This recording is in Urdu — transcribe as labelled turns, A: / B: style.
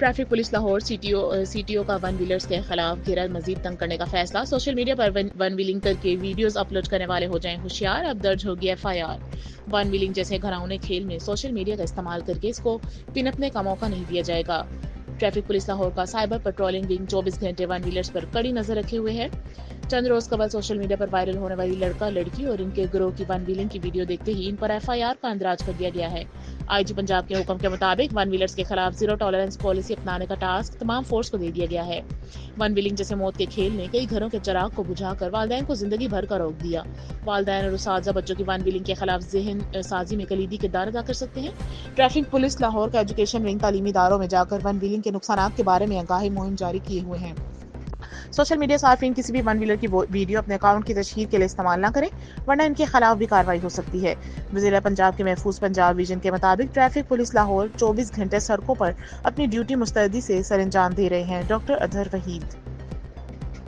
A: Traffic police Lahore C T O کا ون ویلرز کے خلاف گھیرا مزید تنگ کرنے کا فیصلہ۔ سوشل میڈیا پر ون ویلنگ کر کے ویڈیوز اپلوڈ کرنے والے ہو جائیں ہوشیار، اب درج ہوگی F I R. One wheeling جیسے گھراؤنے کھیل میں سوشل میڈیا کا استعمال کر کے اس کو پنپنے کا موقع نہیں دیا جائے گا۔ ٹریفک پولیس لاہور کا سائبر پیٹرولنگ ونگ 24 گھنٹے ون ویلرز پر کڑی نظر رکھے ہوئے ہے۔ چند روز قبل سوشل میڈیا پر وائرل ہونے والی لڑکا لڑکی اور ان کے گروہ کی ون ویلنگ کی ویڈیو دیکھتے ہی ان پر ایف آئی آر کا اندراج کر دیا گیا ہے۔ آئی جی پنجاب کے حکم کے مطابق ون ویلرز کے خلاف زیرو ٹالرنس پالیسی اپنانے کا ٹاسک تمام فورس کو دے دیا گیا ہے۔ ون ویلنگ جیسے موت کے کھیل نے کئی گھروں کے چراغ کو بجھا کر والدین کو زندگی بھر کا روک دیا۔ والدین اور اساتذہ بچوں کی ون ویلنگ کے خلاف ذہن سازی میں کلیدی کردار ادا کر سکتے ہیں۔ ٹریفک پولیس لاہور کا ایجوکیشن ونگ تعلیمی اداروں میں جا کر ون ویلنگ کے نقصانات کے بارے میں آگاہی مہم جاری کیے ہوئے ہیں۔ سوشل میڈیا صارفین کسی بھی ون ویلر کی ویڈیو اپنے اکاؤنٹ کی تشہیر کے لیے استعمال نہ کریں، ورنہ ان کے خلاف بھی کارروائی ہو سکتی ہے۔ وزیر پنجاب کے محفوظ پنجاب ویژن کے مطابق ٹریفک پولیس لاہور 24 گھنٹے سڑکوں پر اپنی ڈیوٹی مستعدی سے سر انجام دے رہے ہیں۔ ڈاکٹر اظہر وحید۔